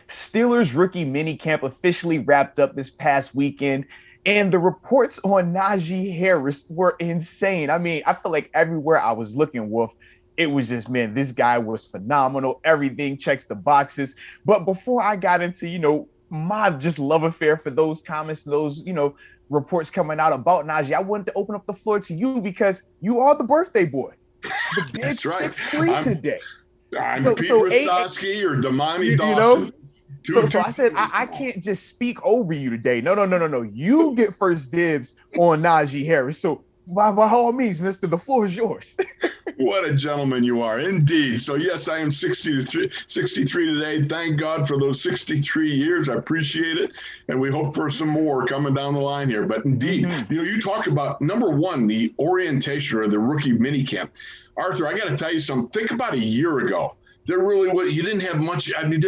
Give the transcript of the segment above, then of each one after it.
Steelers rookie minicamp officially wrapped up this past weekend, and the reports on Najee Harris were insane. I mean, I feel like everywhere I was looking, Wolf, it was just, man, this guy was phenomenal. Everything checks the boxes. But before I got into, my just love affair for those comments, those, reports coming out about Najee, I wanted to open up the floor to you because you are the birthday boy, the big That's right. 6'3" I'm today. I'm So, Pete so a, Rasosky or Damani you know, Dawson. so Two I said fingers I now. can't just speak over you today. No, no, no, no, no. You get first dibs on Najee Harris. So by all means, Mister, the floor is yours. What a gentleman you are, indeed. So, yes, I am 63 today. Thank God for those 63 years. I appreciate it. And we hope for some more coming down the line here. But indeed, Mm-hmm. you talk about number one, the orientation or the rookie minicamp. Arthur, I got to tell you something. Think about a year ago. There really was, you didn't have much. I mean,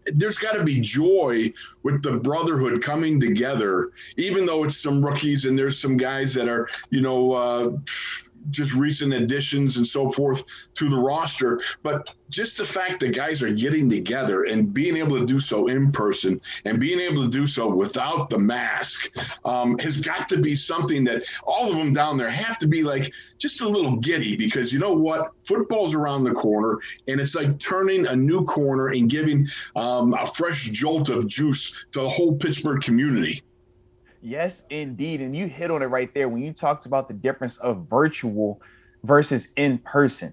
there's got to be joy with the brotherhood coming together, even though it's some rookies and there's some guys that are, just recent additions and so forth to the roster. But just the fact that guys are getting together and being able to do so in person and being able to do so without the mask has got to be something that all of them down there have to be like just a little giddy, because you know what? Football's around the corner, and it's like turning a new corner and giving a fresh jolt of juice to the whole Pittsburgh community. Yes, indeed. And you hit on it right there when you talked about the difference of virtual versus in person.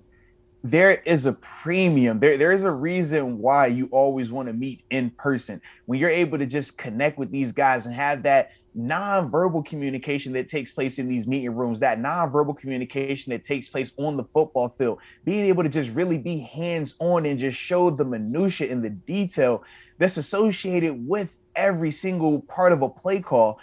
There is a premium. There is a reason why you always want to meet in person. When you're able to just connect with these guys and have that nonverbal communication that takes place in these meeting rooms, that nonverbal communication that takes place on the football field, being able to just really be hands-on and just show the minutia and the detail that's associated with every single part of a play call.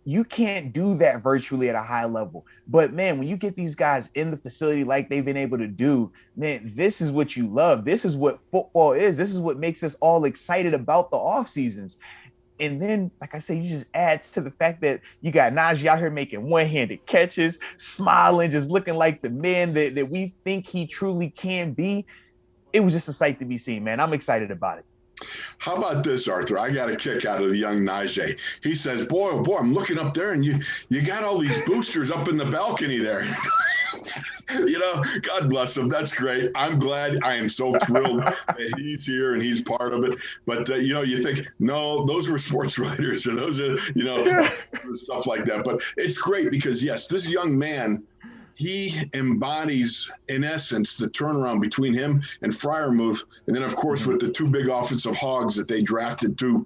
You can't do that virtually at a high level. But man, when you get these guys in the facility like they've been able to do, man, this is what you love. This is what football is. This is what makes us all excited about the off seasons. And then, like I said, you just add to the fact that you got Najee out here making one-handed catches, smiling, just looking like the man that we think he truly can be. It was just a sight to be seen, man. I'm excited about it. How about this, Arthur? I got a kick out of the young Najee. He says, "Boy, oh boy, I'm looking up there, and you got all these boosters up in the balcony there." God bless him. That's great. I'm glad. I am so thrilled that he's here and he's part of it. But you think, no, those were sports writers, or those are, stuff like that. But it's great because yes, this young man, he embodies, in essence, the turnaround between him and Fryermuth. And then, of course, with the two big offensive hogs that they drafted too,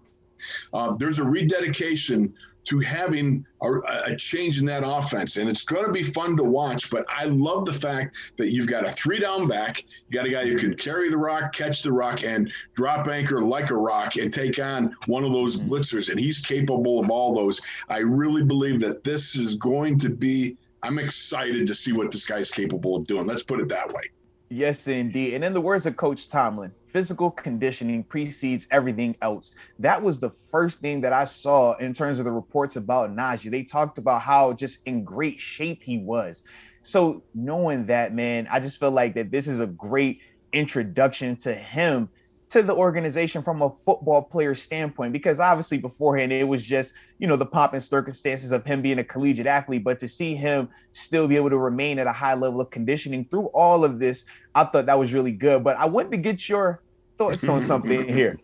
there's a rededication to having a change in that offense. And it's going to be fun to watch. But I love the fact that you've got a 3-down back. You got a guy who can carry the rock, catch the rock, and drop anchor like a rock and take on one of those blitzers. And he's capable of all those. I really believe that this is going to be – I'm excited to see what this guy's capable of doing. Let's put it that way. Yes, indeed. And in the words of Coach Tomlin, physical conditioning precedes everything else. That was the first thing that I saw in terms of the reports about Najee. They talked about how just in great shape he was. So knowing that, man, I just feel like that this is a great introduction to him to the organization from a football player standpoint, because obviously beforehand it was just, the pomp and circumstances of him being a collegiate athlete, but to see him still be able to remain at a high level of conditioning through all of this, I thought that was really good. But I wanted to get your thoughts on something here.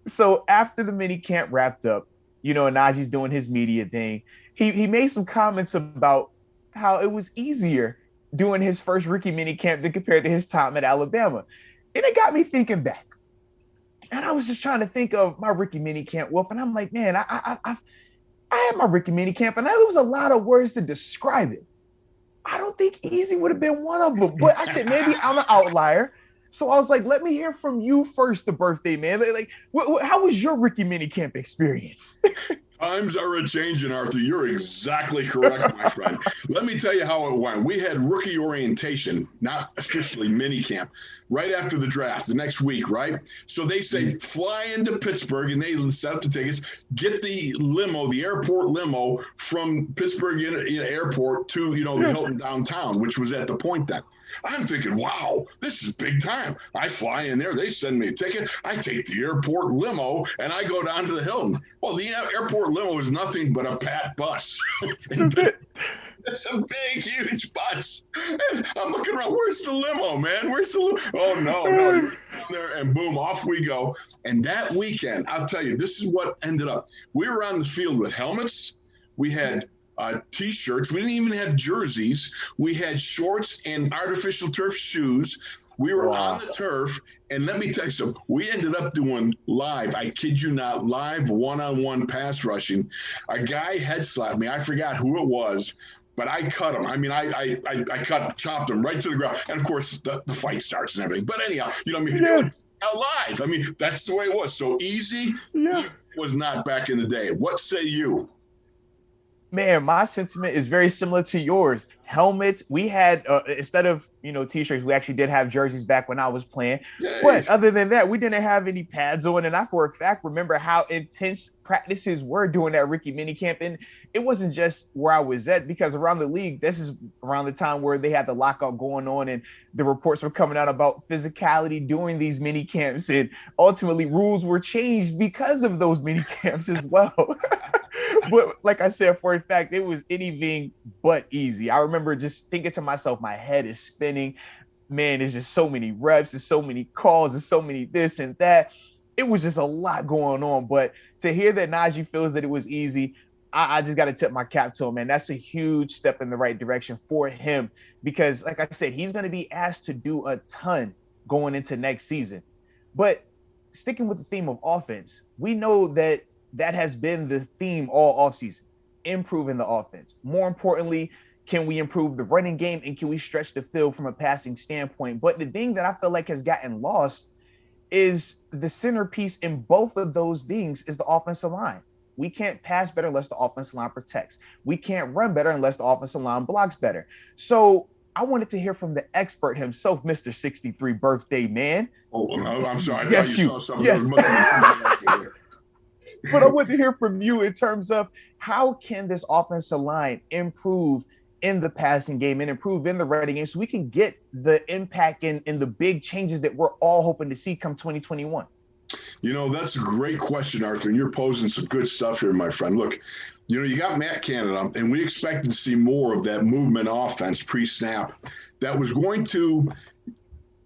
So after the mini camp wrapped up, Najee's doing his media thing. He made some comments about how it was easier doing his first rookie mini camp than compared to his time at Alabama. And it got me thinking back. And I was just trying to think of my rookie mini camp, Wolf, and I'm like, man, I had my rookie mini camp, and there was a lot of words to describe it. I don't think easy would have been one of them, but I said maybe I'm an outlier. So I was like, let me hear from you first, the birthday man. Like how was your rookie mini camp experience? Times are a-changing, Arthur. You're exactly correct, my friend. Let me tell you how it went. We had rookie orientation, not officially minicamp, right after the draft, the next week, right? So they say, fly into Pittsburgh, and they set up the tickets, get the limo, the airport limo from Pittsburgh Airport to, the Hilton downtown, which was at the point then. I'm thinking, wow, this is big time. I fly in there. They send me a ticket. I take the airport limo, and I go down to the Hilton. Well, the airport limo is nothing but a Pat bus. That's it. It's a big, huge bus. And I'm looking around. Where's the limo, man? Where's the limo? Oh, no. You're down there, and boom, off we go. And that weekend, I'll tell you, this is what ended up. We were on the field with helmets. We had T-shirts. We didn't even have jerseys. We had shorts and artificial turf shoes. We were on the turf, and let me tell you something. We ended up doing live, I kid you not, live one-on-one pass rushing. A guy head slapped me. I forgot who it was, but I cut him. I mean, I chopped him right to the ground. And, of course, the fight starts and everything. But anyhow, alive. I mean, that's the way it was. So easy was not back in the day. What say you? Man, my sentiment is very similar to yours. Helmets, we had instead of T-shirts, we actually did have jerseys back when I was playing. Yay. But other than that, we didn't have any pads on. And I, for a fact, remember how intense practices were during that rookie minicamp. And it wasn't just where I was at, because around the league, this is around the time where they had the lockout going on, and the reports were coming out about physicality during these mini camps, and ultimately rules were changed because of those mini camps as well. But like I said, for a fact, it was anything but easy. I remember just thinking to myself, my head is spinning. Man, there's just so many reps, there's so many calls, there's so many this and that. It was just a lot going on. But to hear that Najee feels that it was easy, I just got to tip my cap to him, man. That's a huge step in the right direction for him, because like I said, he's going to be asked to do a ton going into next season. But sticking with the theme of offense, we know that has been the theme all offseason, improving the offense. More importantly, can we improve the running game, and can we stretch the field from a passing standpoint? But the thing that I feel like has gotten lost is the centerpiece in both of those things is the offensive line. We can't pass better unless the offensive line protects. We can't run better unless the offensive line blocks better. So I wanted to hear from the expert himself, Mr. 63 birthday man. Oh, I'm sorry. I yes, you. Yes. But I want to hear from you in terms of how can this offensive line improve in the passing game and improve in the running game so we can get the impact and the big changes that we're all hoping to see come 2021? That's a great question, Arthur, and you're posing some good stuff here, my friend. Look, you got Matt Canada, and we expected to see more of that movement offense pre-snap that was going to –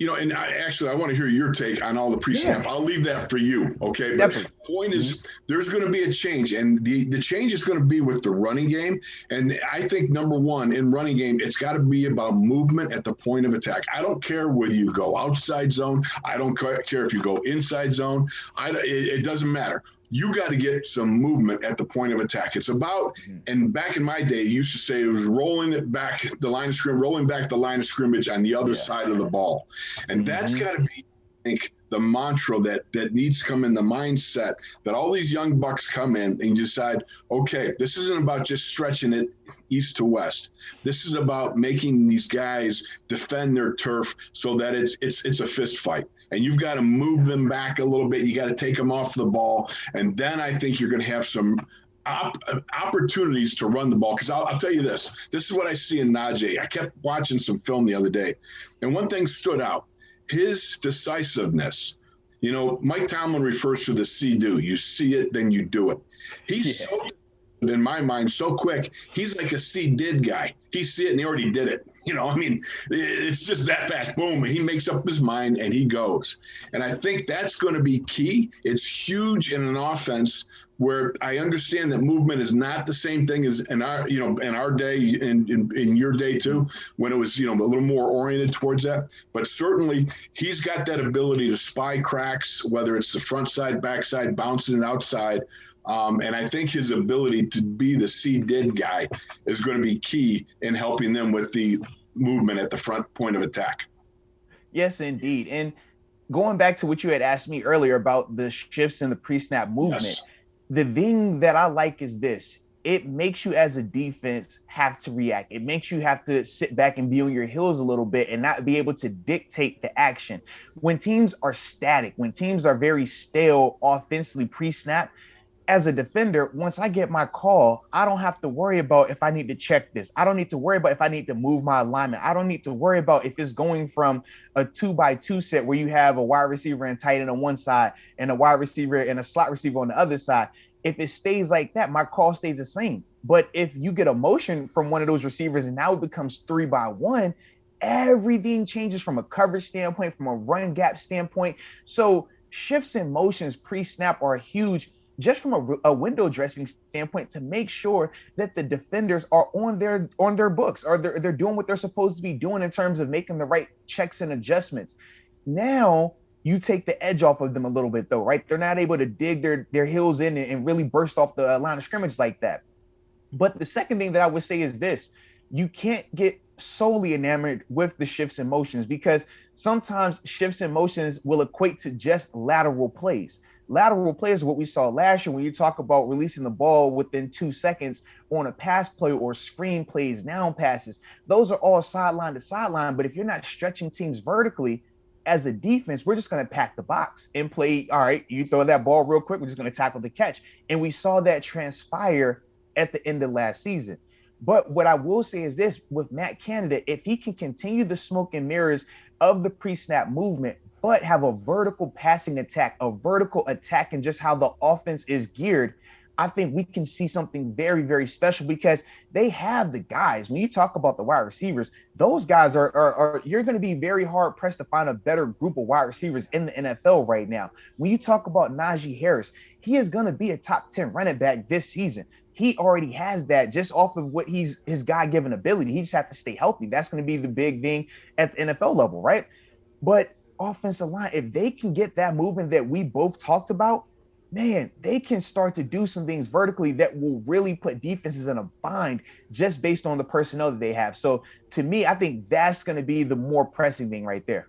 and I want to hear your take on all the pre-snap. Yeah. I'll leave that for you, okay? But the point is, there's going to be a change, and the change is going to be with the running game. And I think, number one, in running game, it's got to be about movement at the point of attack. I don't care whether you go outside zone. I don't care if you go inside zone. It doesn't matter. You got to get some movement at the point of attack. It's about, and back in my day, you used to say it was rolling back the line of scrimmage on the other side of the ball. And that's got to be, I think, the mantra that needs to come in the mindset that all these young bucks come in and decide, okay, this isn't about just stretching it east to west. This is about making these guys defend their turf so that it's a fist fight. And you've got to move them back a little bit. You got to take them off the ball. And then I think you're going to have some opportunities to run the ball. Because I'll tell you this is what I see in Najee. I kept watching some film the other day, and one thing stood out. His decisiveness. Mike Tomlin refers to the see-do. You see it, then you do it. He's so, in my mind, so quick. He's like a see-did guy. He see it, and he already did it. It's just that fast. Boom. He makes up his mind, and he goes. And I think that's going to be key. It's huge in an offense where I understand that movement is not the same thing as in our day, in your day too, when it was, a little more oriented towards that. But certainly he's got that ability to spy cracks, whether it's the front side, back side, bouncing it outside. And I think his ability to be the see-did guy is going to be key in helping them with the movement at the front point of attack. Yes, indeed. And going back to what you had asked me earlier about the shifts in the pre-snap movement, The thing that I like is this. It makes you as a defense have to react. It makes you have to sit back and be on your heels a little bit and not be able to dictate the action. When teams are static, when teams are very stale offensively pre-snap, as a defender, once I get my call, I don't have to worry about if I need to check this. I don't need to worry about if I need to move my alignment. I don't need to worry about if it's going from a 2x2 set where you have a wide receiver and tight end on one side and a wide receiver and a slot receiver on the other side. If it stays like that, my call stays the same. But if you get a motion from one of those receivers and now it becomes 3x1, everything changes from a coverage standpoint, from a run gap standpoint. So shifts in motions pre-snap are huge, just from a window dressing standpoint, to make sure that the defenders are on their books, or they're doing what they're supposed to be doing in terms of making the right checks and adjustments. Now you take the edge off of them a little bit, though, right? They're not able to dig their heels in and really burst off the line of scrimmage like that. But the second thing that I would say is this: you can't get solely enamored with the shifts and motions, because sometimes shifts and motions will equate to just lateral plays. Lateral plays is what we saw last year when you talk about releasing the ball within 2 seconds on a pass play or screen plays, down passes. Those are all sideline to sideline. But if you're not stretching teams vertically as a defense, we're just going to pack the box and play. All right, you throw that ball real quick, we're just going to tackle the catch. And we saw that transpire at the end of last season. But what I will say is this: with Matt Canada, if he can continue the smoke and mirrors of the pre-snap movement, but have a vertical passing attack, a vertical attack, and just how the offense is geared, I think we can see something very, very special, because they have the guys. When you talk about the wide receivers, those guys are you're going to be very hard pressed to find a better group of wide receivers in the NFL right now. When you talk about Najee Harris, he is going to be a top 10 running back this season. He already has that just off of what his God-given ability. He just has to stay healthy. That's going to be the big thing at the NFL level, right? But offensive line, if they can get that movement that we both talked about, man, they can start to do some things vertically that will really put defenses in a bind just based on the personnel that they have. So to me, I think that's going to be the more pressing thing right there.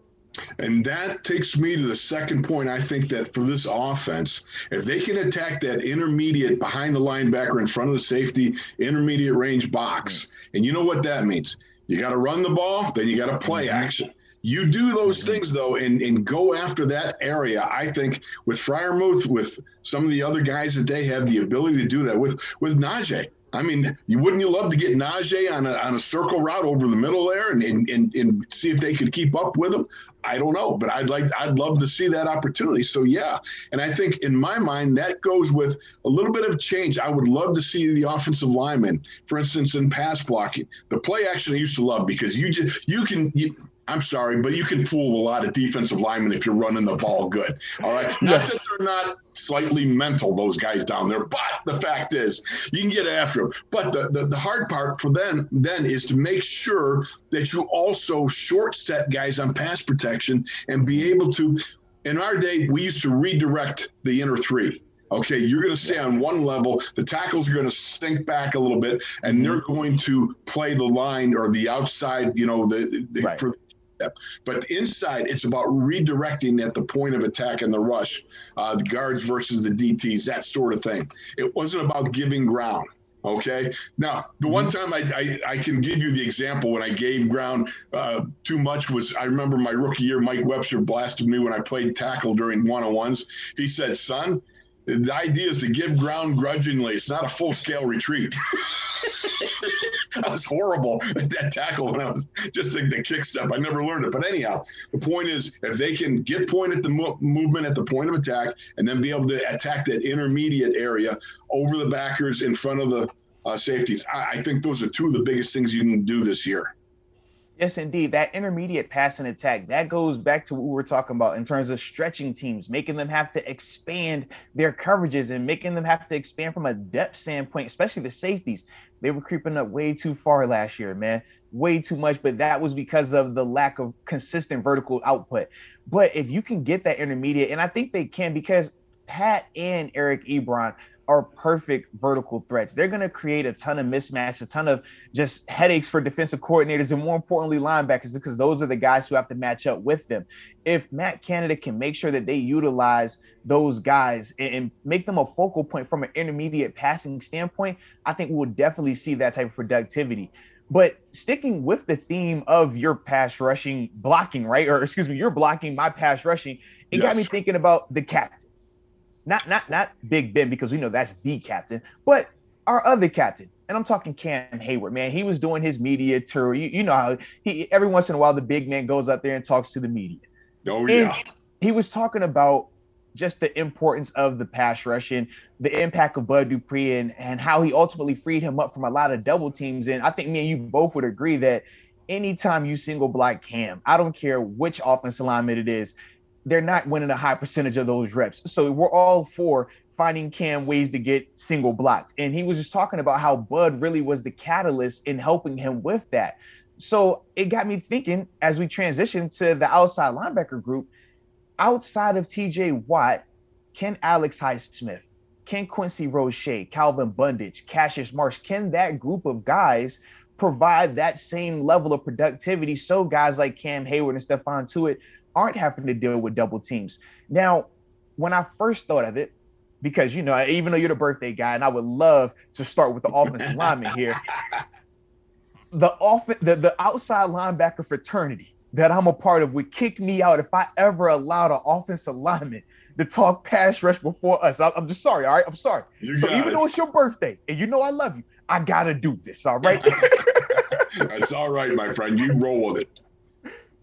And that takes me to the second point. I think that for this offense, if they can attack that intermediate behind the linebacker in front of the safety, intermediate range box, and you know what that means. You got to run the ball, then you got to play action. You do those things, though, and go after that area. I think with Freiermuth, with some of the other guys that they have the ability to do that with Najee. I mean, wouldn't you love to get Najee on a circle route over the middle there and see if they could keep up with him? I don't know, but I'd love to see that opportunity. So yeah, and I think in my mind that goes with a little bit of change. I would love to see the offensive linemen, for instance, in pass blocking. The play action I used to love, because I'm sorry, but you can fool a lot of defensive linemen if you're running the ball good. All right. Not that they're not slightly mental, those guys down there, but the fact is you can get after them. But the hard part for them then is to make sure that you also short set guys on pass protection and be able to. In our day, we used to redirect the inner three. Okay, you're going to stay on one level. The tackles are going to sink back a little bit, and they're going to play the line or the outside, right. But inside, it's about redirecting at the point of attack and the rush, the guards versus the DTs, that sort of thing. It wasn't about giving ground. Okay. Now, the one time I can give you the example when I gave ground too much was, I remember my rookie year, Mike Webster blasted me when I played tackle during one-on-ones. He said, "Son, the idea is to give ground grudgingly. It's not a full-scale retreat." I was horrible at that tackle when I was just the kick step. I never learned it. But anyhow, the point is, if they can get point at the movement at the point of attack and then be able to attack that intermediate area over the backers in front of the safeties, I think those are two of the biggest things you can do this year. Yes, indeed. That intermediate passing attack, that goes back to what we were talking about in terms of stretching teams, making them have to expand their coverages and making them have to expand from a depth standpoint, especially the safeties. They were creeping up way too far last year, man, way too much. But that was because of the lack of consistent vertical output. But if you can get that intermediate, and I think they can, because Pat and Eric Ebron are perfect vertical threats. They're going to create a ton of mismatch, a ton of just headaches for defensive coordinators, and more importantly, linebackers, because those are the guys who have to match up with them. If Matt Canada can make sure that they utilize those guys and make them a focal point from an intermediate passing standpoint, I think we'll definitely see that type of productivity. But sticking with the theme of your pass rushing blocking, right? Or excuse me, you're blocking my pass rushing. It got me thinking about the captain. Not Big Ben, because we know that's the captain, but our other captain. And I'm talking Cam Hayward, man. He was doing his media tour. You know how he every once in a while the big man goes up there and talks to the media. Oh, yeah. And he was talking about just the importance of the pass rush and the impact of Bud Dupree and how he ultimately freed him up from a lot of double teams. And I think me and you both would agree that anytime you single block Cam, I don't care which offensive lineman it is, they're not winning a high percentage of those reps. So we're all for finding Cam ways to get single blocked. And he was just talking about how Bud really was the catalyst in helping him with that. So it got me thinking as we transition to the outside linebacker group, outside of TJ Watt, can Alex Highsmith, can Quincy Roche, Calvin Bundage, Cassius Marsh, can that group of guys provide that same level of productivity so guys like Cam Hayward and Stephon Tuitt aren't having to deal with double teams? Now, when I first thought of it, because, you know, even though you're the birthday guy, and I would love to start with the offensive lineman here, the outside linebacker fraternity that I'm a part of would kick me out if I ever allowed an offensive lineman to talk pass rush before us. I'm just sorry, all right? I'm sorry. So even though it's your birthday, and you know I love you, I got to do this, all right? That's all right, my friend. You roll with it.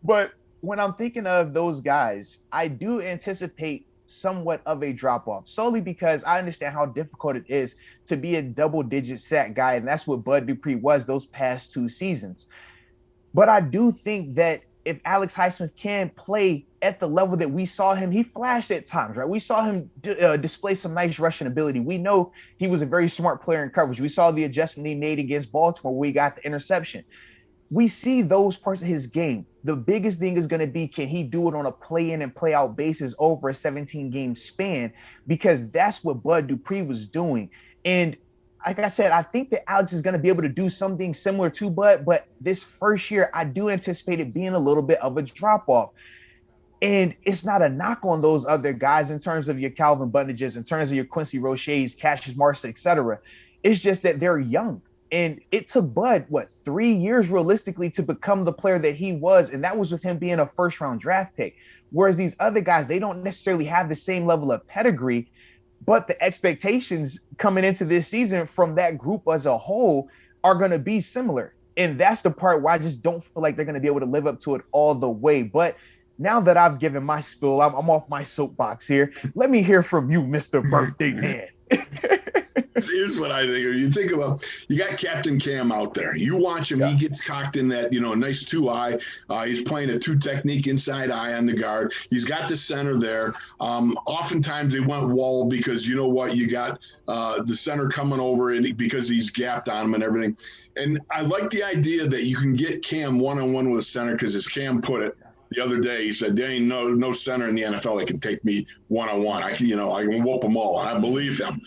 But when I'm thinking of those guys, I do anticipate somewhat of a drop-off, solely because I understand how difficult it is to be a double-digit sack guy, and that's what Bud Dupree was those past 2 seasons. But I do think that if Alex Highsmith can play at the level that we saw him, he flashed at times, right? We saw him display some nice rushing ability. We know he was a very smart player in coverage. We saw the adjustment he made against Baltimore where he got the interception. We see those parts of his game. The biggest thing is going to be, can he do it on a play in and play out basis over a 17-game span? Because that's what Bud Dupree was doing. And like I said, I think that Alex is going to be able to do something similar to Bud, but this first year, I do anticipate it being a little bit of a drop-off. And it's not a knock on those other guys in terms of your Calvin Bundages, in terms of your Quincy Roches, Cassius Marsh, et cetera. It's just that they're young. And it took Bud, 3 years realistically to become the player that he was. And that was with him being a first-round draft pick. Whereas these other guys, they don't necessarily have the same level of pedigree, but the expectations coming into this season from that group as a whole are going to be similar. And that's the part where I just don't feel like they're going to be able to live up to it all the way. But now that I've given my spiel, I'm off my soapbox here. Let me hear from you, Mr. Birthday Man. Here's what I think. You think about, you got Captain Cam out there. You watch him. Yeah. He gets cocked in that, nice 2-eye. He's playing a 2 technique inside eye on the guard. He's got the center there. Oftentimes they went wall because you know what? You got the center coming over and because he's gapped on him and everything. And I like the idea that you can get Cam one-on-one with a center because as Cam put it, the other day, he said, there ain't no center in the NFL that can take me one-on-one. I can whoop them all, and I believe him.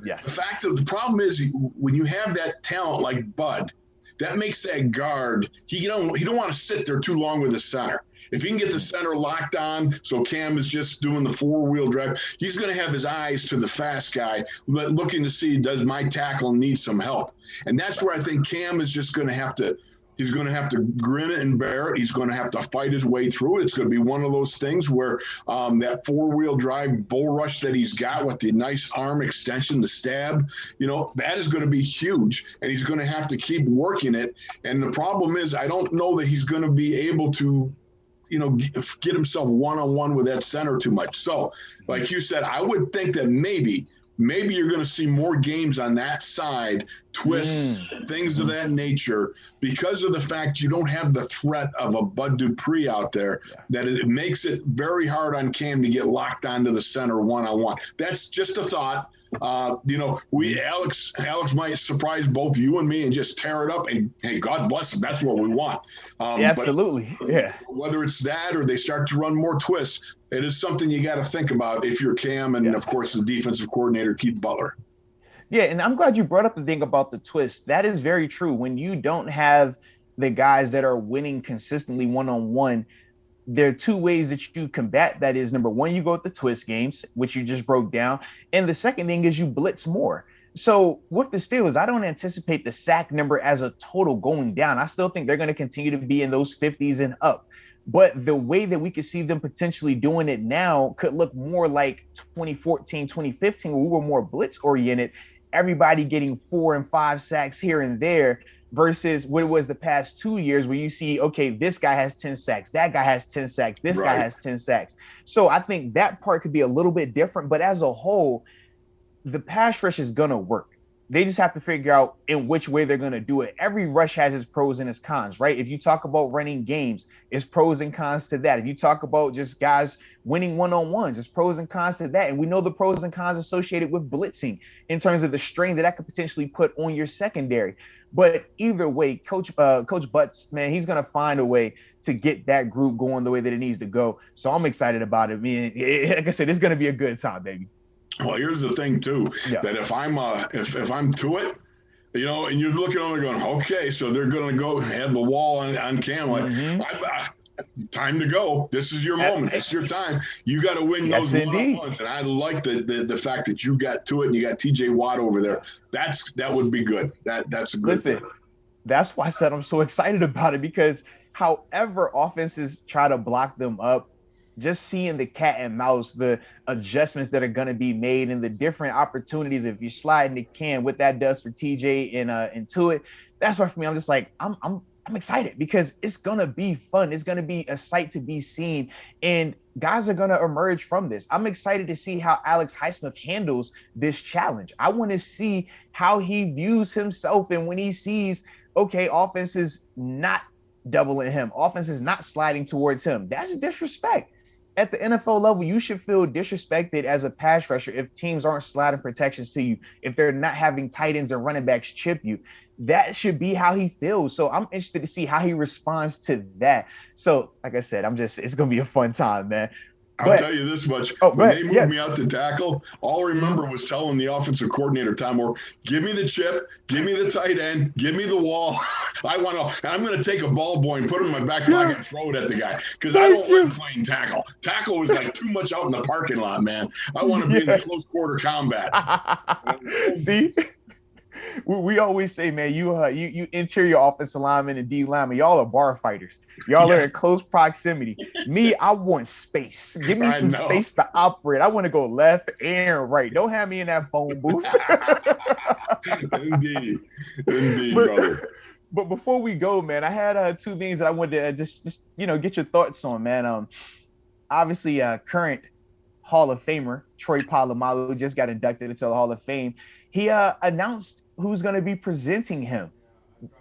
Yes. The fact of the problem is when you have that talent like Bud, that makes that guard, he don't want to sit there too long with the center. If he can get the center locked on, so Cam is just doing the 4-wheel drive, he's going to have his eyes to the fast guy, looking to see, does my tackle need some help? And that's where I think Cam is just going to have to, he's going to have to grin it and bear it. He's going to have to fight his way through it. It's going to be one of those things where that 4-wheel drive bull rush that he's got with the nice arm extension, the stab, that is going to be huge. And he's going to have to keep working it. And the problem is, I don't know that he's going to be able to, get himself one-on-one with that center too much. So, like you said, I would think that maybe you're going to see more games on that side, twists, things of that nature, because of the fact you don't have the threat of a Bud Dupree out there, that it makes it very hard on Cam to get locked onto the center one-on-one. That's just a thought. Alex might surprise both you and me and just tear it up. And hey, God bless him. That's what we want. Absolutely. Yeah. Whether it's that or they start to run more twists, it is something you got to think about if you're Cam and, of course, the defensive coordinator, Keith Butler. Yeah, and I'm glad you brought up the thing about the twist. That is very true. When you don't have the guys that are winning consistently one-on-one, there are two ways that you combat that. Is number one, you go with the twist games, which you just broke down. And the second thing is you blitz more. So with the Steelers, I don't anticipate the sack number as a total going down. I still think they're going to continue to be in those 50s and up. But the way that we could see them potentially doing it now could look more like 2014, 2015, where we were more blitz oriented, everybody getting 4 and 5 sacks here and there, versus what it was the past 2 years where you see, okay, this guy has 10 sacks, that guy has 10 sacks, this guy has 10 sacks. So I think that part could be a little bit different, but as a whole, the pass rush is going to work. They just have to figure out in which way they're going to do it. Every rush has its pros and its cons, right? If you talk about running games, it's pros and cons to that. If you talk about just guys winning one-on-ones, it's pros and cons to that. And we know the pros and cons associated with blitzing in terms of the strain that could potentially put on your secondary. But either way, Coach Butts, man, he's going to find a way to get that group going the way that it needs to go. So I'm excited about it. Man, like I said, it's going to be a good time, baby. Well, here's the thing too, that if I'm to it, and you're looking on and going, okay, so they're going to go have the wall on Cam. Like, time to go. This is your moment. It's your time. You got to win those one-on-ones. And I like the fact that you got to it and you got TJ Watt over there. That would be good. That's a good thing. That's why I said I'm so excited about it, because however offenses try to block them up, just seeing the cat and mouse, the adjustments that are going to be made and the different opportunities, if you slide in the can, what that does for TJ and to it, that's why for me, I'm just like, I'm excited because it's going to be fun. It's going to be a sight to be seen, and guys are going to emerge from this. I'm excited to see how Alex Highsmith handles this challenge. I want to see how he views himself, and when he sees, okay, offense is not doubling him, offense is not sliding towards him, that's disrespect. At the NFL level, you should feel disrespected as a pass rusher if teams aren't sliding protections to you, if they're not having tight ends and running backs chip you. That should be how he feels. So I'm interested to see how he responds to that. So, like I said, it's going to be a fun time, man. I'll tell you this much. When they moved me out to tackle, all I remember was telling the offensive coordinator, Tom Moore, give me the chip, give me the tight end, give me the wall. I'm going to take a ball boy and put it in my back pocket and throw it at the guy, because I don't like playing tackle. Tackle was like too much out in the parking lot, man. I want to be in the close quarter combat. See? We always say, man, you interior offensive linemen and D linemen, y'all are bar fighters. Y'all are in close proximity. Me, I want space. Give me some space to operate. I want to go left and right. Don't have me in that phone booth. Indeed, brother. But before we go, man, I had two things that I wanted to just get your thoughts on, man. Obviously, current Hall of Famer Troy Polamalu just got inducted into the Hall of Fame. He announced who's going to be presenting him.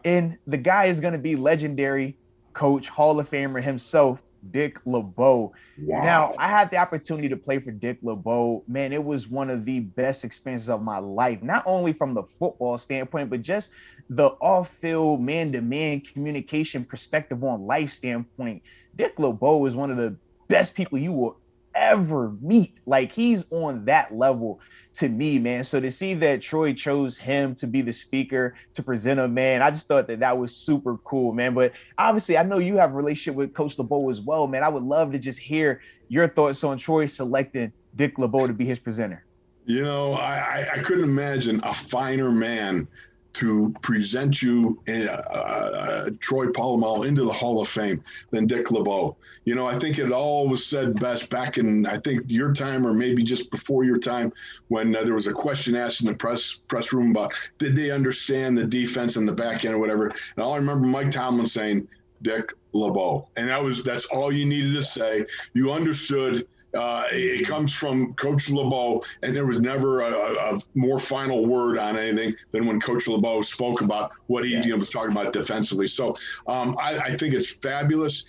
And the guy is going to be legendary coach, Hall of Famer himself, Dick LeBeau. Wow. Now, I had the opportunity to play for Dick LeBeau. Man, it was one of the best experiences of my life, not only from the football standpoint, but just the off-field man-to-man communication perspective on life standpoint. Dick LeBeau is one of the best people you will ever meet. Like, he's on that level to me, man. So to see that Troy chose him to be the speaker, to present him, man, I just thought that was super cool, man. But obviously, I know you have a relationship with Coach LeBeau as well, man. I would love to just hear your thoughts on Troy selecting Dick LeBeau to be his presenter. I couldn't imagine a finer man to present you Troy Polamalu into the Hall of Fame than Dick LeBeau. I think it all was said best back in, I think, your time or maybe just before your time, when there was a question asked in the press room about did they understand the defense and the back end or whatever. And all I remember Mike Tomlin saying, Dick LeBeau. And that's all you needed to say. You understood. It comes from Coach LeBeau, and there was never a more final word on anything than when Coach LeBeau spoke about what he was talking about defensively. So I think it's fabulous.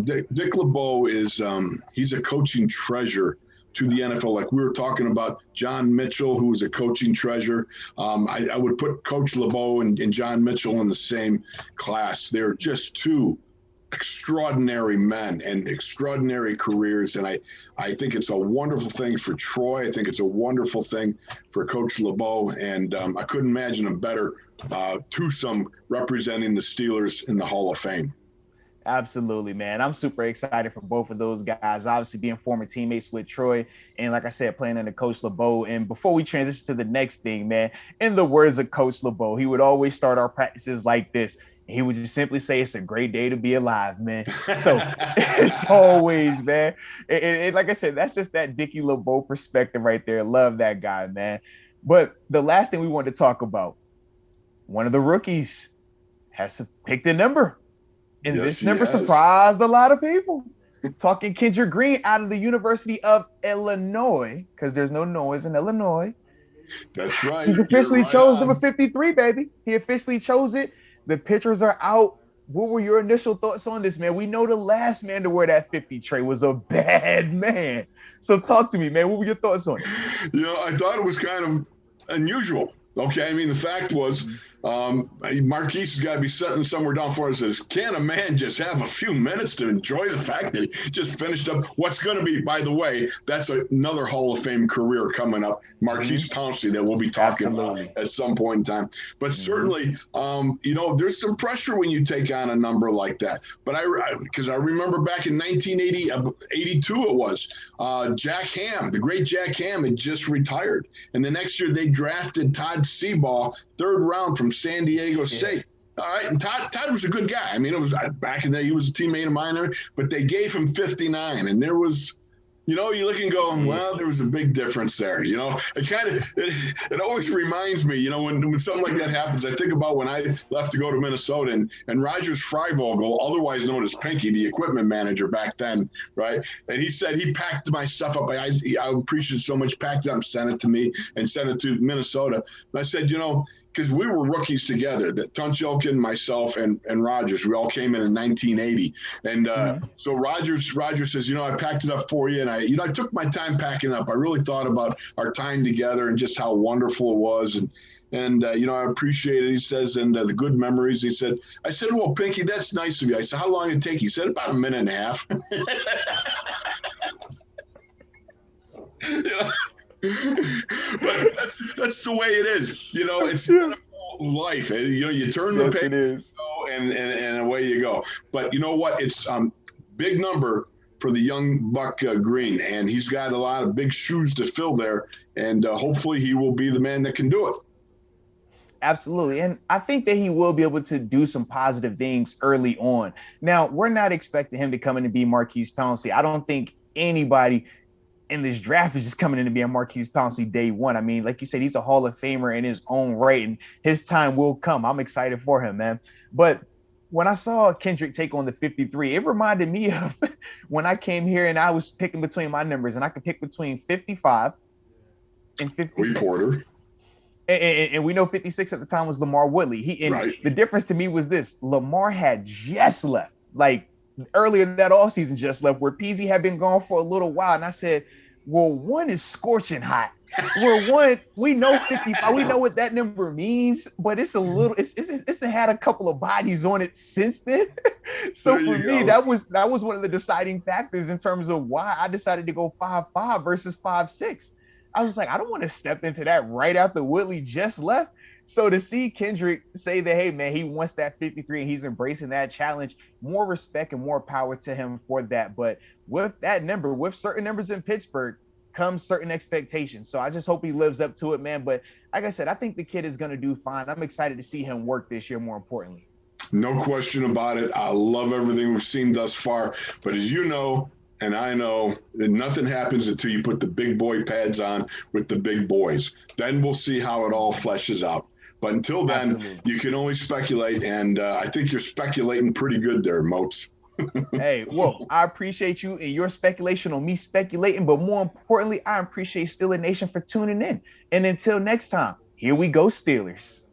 Dick LeBeau is he's a coaching treasure to the NFL. Like we were talking about John Mitchell, who was a coaching treasure. I would put Coach LeBeau and John Mitchell in the same class. They're just two extraordinary men and extraordinary careers. And I think it's a wonderful thing for Troy. I think it's a wonderful thing for Coach LeBeau. And I couldn't imagine a better twosome representing the Steelers in the Hall of Fame. Absolutely, man. I'm super excited for both of those guys, obviously being former teammates with Troy. And like I said, playing under Coach LeBeau. And before we transition to the next thing, man, in the words of Coach LeBeau, he would always start our practices like this. He would just simply say, it's a great day to be alive, man. So it's always, man. And like I said, that's just that Dickie LeBeau perspective right there. Love that guy, man. But the last thing we wanted to talk about, one of the rookies has picked a number. And yes, this number surprised a lot of people. Talking Kendrick Green out of the University of Illinois, because there's no noise in Illinois. That's right. He's officially chose number 53, baby. He officially chose it. The pictures are out. What were your initial thoughts on this, man? We know the last man to wear that 50 tray was a bad man. So talk to me, man. What were your thoughts on it? I thought it was kind of unusual. Okay, I mean, the fact was Marquise has got to be sitting somewhere down for us. Says, can a man just have a few minutes to enjoy the fact that he just finished up what's going to be, by the way, that's another Hall of Fame career coming up, Marquise Pouncey, that we'll be talking about at some point in time. But certainly, there's some pressure when you take on a number like that. But because I remember back in 1982, it was Jack Ham, the great Jack Ham, had just retired. And the next year they drafted Todd Seabaugh, third round from San Diego State. All right, and Todd was a good guy. I mean, it was back in the day, he was a teammate of mine, but they gave him 59, and there was, you look and go, well, there was a big difference there. It always reminds me, when something like that happens, I think about when I left to go to Minnesota and Rogers Freivogel, otherwise known as Pinky, the equipment manager back then, right? And he said he packed my stuff up. I appreciate it so much, packed it up, sent it to me, and sent it to Minnesota. And I said, because we were rookies together, that Tunchilkin, myself, and Rogers, we all came in 1980. And so Rogers says, I packed it up for you. And I took my time packing up. I really thought about our time together and just how wonderful it was. And I appreciate it. He says, and the good memories. I said, well, Pinky, that's nice of you. I said, how long did it take? He said, about a minute and a half. But that's the way it is. It's life. You turn the page and away you go. But you know what? It's big number for the young buck Green, and he's got a lot of big shoes to fill there, and hopefully he will be the man that can do it. Absolutely. And I think that he will be able to do some positive things early on. Now, we're not expecting him to come in and be Marquise Pouncey. I don't think anybody in this draft is just coming in to be a Marquise Pouncey day one. I mean, like you said, he's a Hall of Famer in his own right, and his time will come. I'm excited for him, man. But when I saw Kendrick take on the 53, it reminded me of when I came here and I was picking between my numbers, and I could pick between 55 and 56. Porter. And we know 56 at the time was Lamar Woodley. The difference to me was this: Lamar had just left, like earlier that offseason, just left, where Peasy had been gone for a little while. And I said, well, one is scorching hot. We know 55, we know what that number means, but it's a little, it's had a couple of bodies on it since then. So for me, that was one of the deciding factors in terms of why I decided to go 5'5" versus 5'6". I was like, I don't want to step into that right after Woodley just left. So to see Kendrick say that, hey, man, he wants that 53 and he's embracing that challenge, more respect and more power to him for that. But with that number, with certain numbers in Pittsburgh, comes certain expectations. So I just hope he lives up to it, man. But like I said, I think the kid is going to do fine. I'm excited to see him work this year, more importantly. No question about it. I love everything we've seen thus far. But as you know, and I know, that nothing happens until you put the big boy pads on with the big boys. Then we'll see how it all fleshes out. But until then, Absolutely. You can only speculate, and I think you're speculating pretty good there, Moats. Hey, well, I appreciate you and your speculation on me speculating, but more importantly, I appreciate Steeler Nation for tuning in. And until next time, here we go, Steelers.